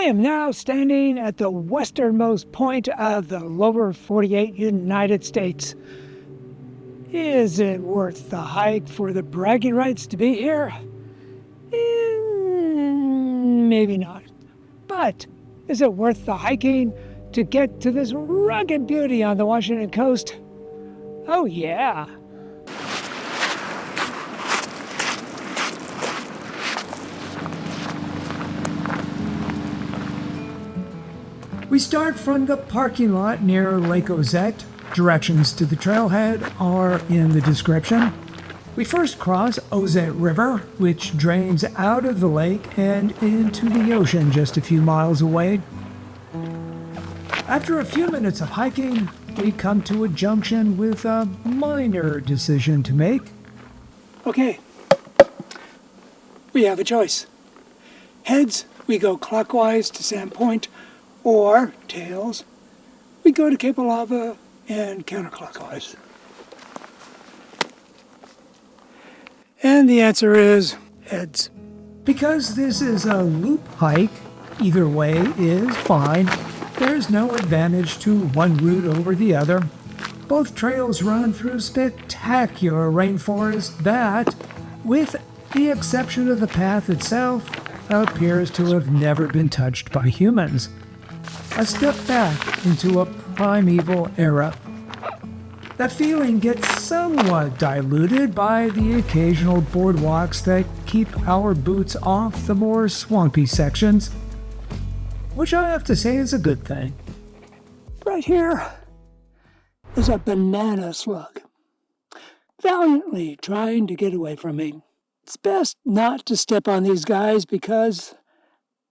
am now standing at the westernmost point of the lower 48 United States. Is it worth the hike for the bragging rights to be here? Maybe not. But is it worth the hiking to get to this rugged beauty on the Washington coast? Oh yeah. We start from the parking lot near Lake Ozette. Directions to the trailhead are in the description. We first cross Ozette River, which drains out of the lake and into the ocean just a few miles away. After a few minutes of hiking, we come to a junction with a minor decision to make. Okay, we have a choice. Heads, we go clockwise to Sand Point, or tails, we go to Cape Alava and counterclockwise. And the answer is heads. Because this is a loop hike, either way is fine. There's no advantage to one route over the other. Both trails run through spectacular rainforest that, with the exception of the path itself, appears to have never been touched by humans. A step back into a primeval era. That feeling gets somewhat diluted by the occasional boardwalks that keep our boots off the more swampy sections, which I have to say is a good thing. Right here is a banana slug, valiantly trying to get away from me. It's best not to step on these guys because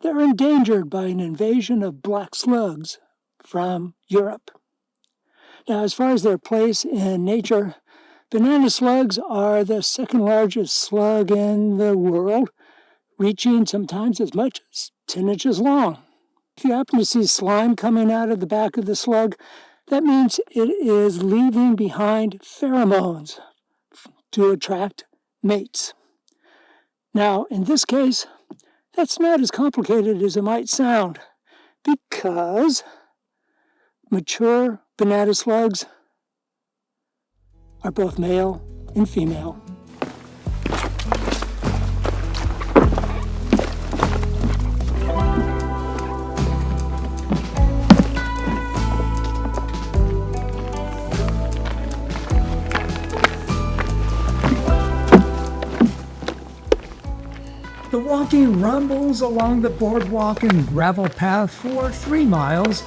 they're endangered by an invasion of black slugs from Europe. Now, as far as their place in nature, banana slugs are the second largest slug in the world, reaching sometimes as much as 10 inches long. If you happen to see slime coming out of the back of the slug, that means it is leaving behind pheromones to attract mates. Now, in this case, that's not as complicated as it might sound, because mature banana slugs are both male and female. The walking rumbles along the boardwalk and gravel path for 3 miles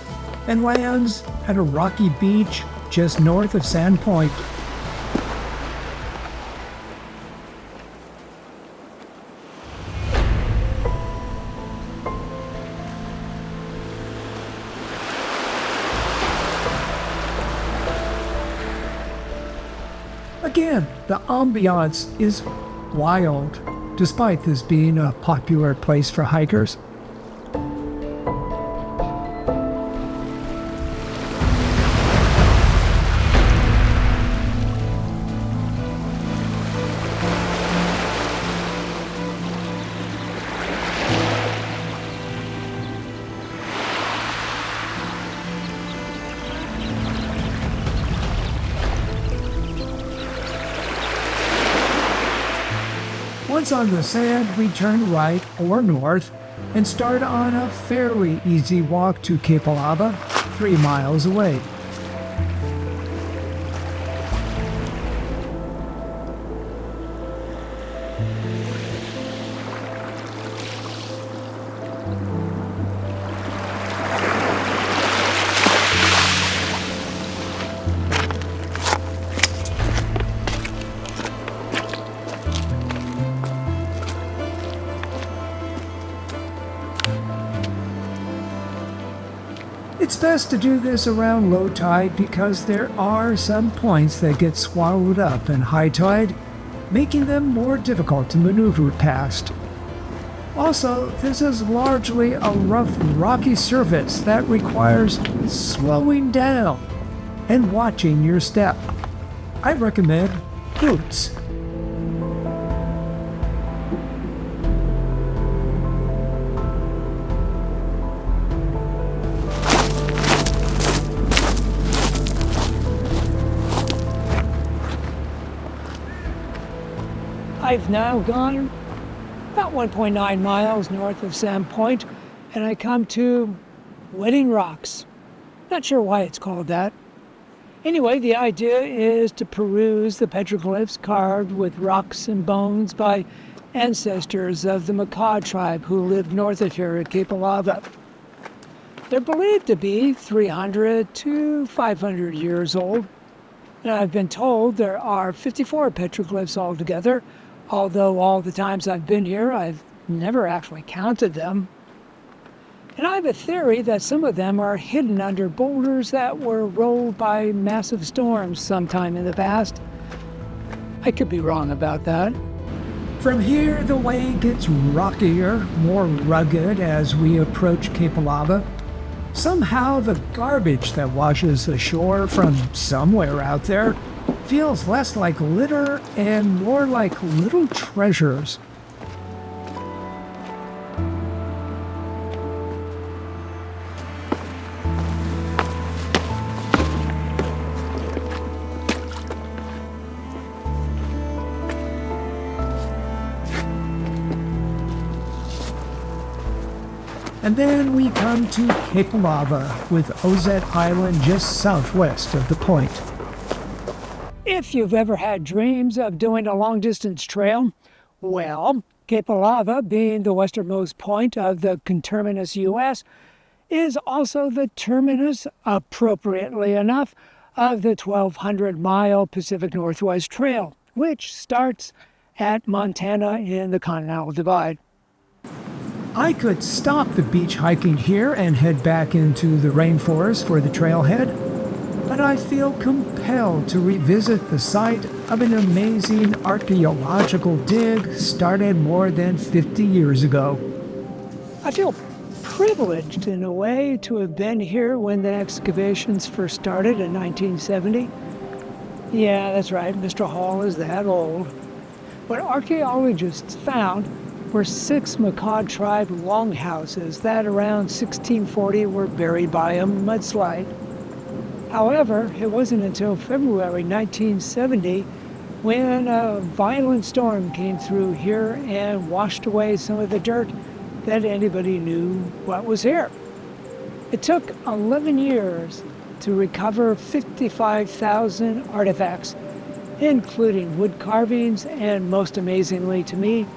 and lands at a rocky beach just north of Sand Point. Again, the ambiance is wild, despite this being a popular place for hikers. Once on the sand, we turn right or north and start on a fairly easy walk to Cape Alava, 3 miles away. It's best to do this around low tide because there are some points that get swallowed up in high tide, making them more difficult to maneuver past. Also, this is largely a rough, rocky surface that requires slowing down and watching your step. I recommend boots. I've now gone about 1.9 miles north of Sand Point, and I come to Wedding Rocks. Not sure why it's called that. Anyway, the idea is to peruse the petroglyphs carved with rocks and bones by ancestors of the Makah tribe who lived north of here at Cape Alava. They're believed to be 300 to 500 years old, and I've been told there are 54 petroglyphs altogether, although all the times I've been here, I've never actually counted them. And I have a theory that some of them are hidden under boulders that were rolled by massive storms sometime in the past. I could be wrong about that. From here, the way gets rockier, more rugged as we approach Cape Alava. Somehow, the garbage that washes ashore from somewhere out there feels less like litter and more like little treasures. And then we come to Cape Alava, with Ozette Island just southwest of the point. If you've ever had dreams of doing a long-distance trail, well, Cape Alava, being the westernmost point of the conterminous U.S., is also the terminus, appropriately enough, of the 1,200-mile Pacific Northwest Trail, which starts at Montana in the Continental Divide. I could stop the beach hiking here and head back into the rainforest for the trailhead, but I feel compelled to revisit the site of an amazing archaeological dig started more than 50 years ago. I feel privileged in a way to have been here when the excavations first started in 1970. Yeah, that's right, Mr. Hall is that old. What archaeologists found were 6 Makah tribe longhouses that around 1640 were buried by a mudslide. However, it wasn't until February 1970 when a violent storm came through here and washed away some of the dirt that anybody knew what was here. It took 11 years to recover 55,000 artifacts, including wood carvings and, most amazingly to me,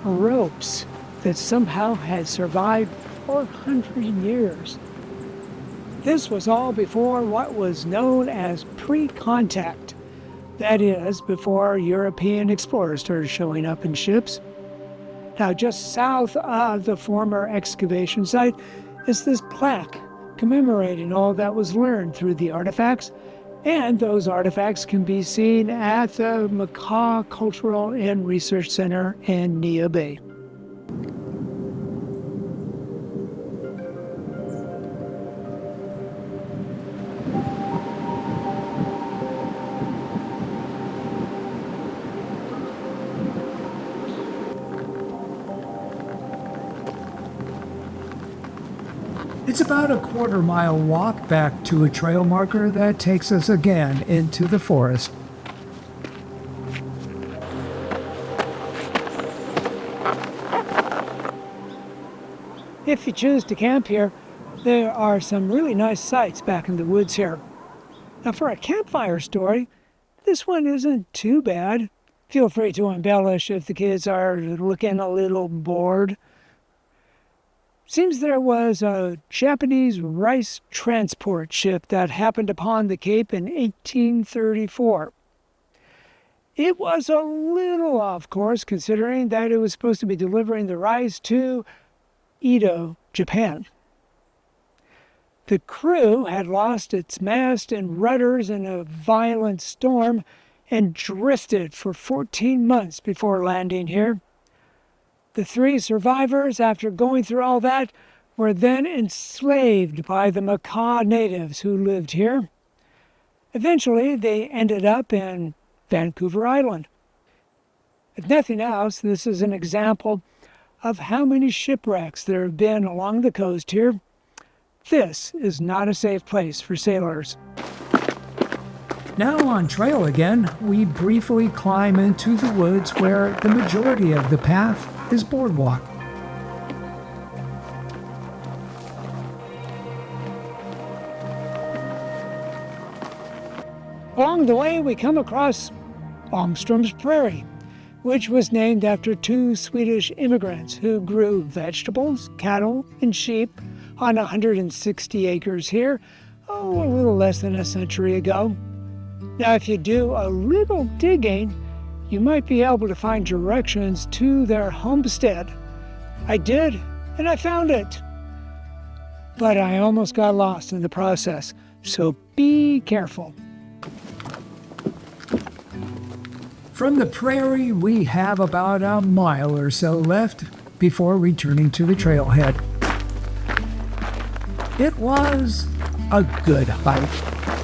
ropes that somehow had survived 400 years. This was all before what was known as pre-contact. That is, before European explorers started showing up in ships. Now, just south of the former excavation site is this plaque commemorating all that was learned through the artifacts, and those artifacts can be seen at the Makah Cultural and Research Center in Nia Bay. It's about a quarter-mile walk back to a trail marker that takes us again into the forest. If you choose to camp here, there are some really nice sites back in the woods here. Now, for a campfire story, this one isn't too bad. Feel free to embellish if the kids are looking a little bored. Seems there was a Japanese rice transport ship that happened upon the Cape in 1834. It was a little off course, considering that it was supposed to be delivering the rice to Edo, Japan. The crew had lost its mast and rudders in a violent storm and drifted for 14 months before landing here. The 3 survivors, after going through all that, were then enslaved by the Makah natives who lived here. Eventually, they ended up in Vancouver Island. If nothing else, this is an example of how many shipwrecks there have been along the coast here. This is not a safe place for sailors. Now on trail again, we briefly climb into the woods where the majority of the path is boardwalk. Along the way, we come across Ångström's Prairie, which was named after two Swedish immigrants who grew vegetables, cattle, and sheep on 160 acres here, a little less than a century ago. Now, if you do a little digging, you might be able to find directions to their homestead. I did, and I found it. But I almost got lost in the process, so be careful. From the prairie, we have about a mile or so left before returning to the trailhead. It was a good hike.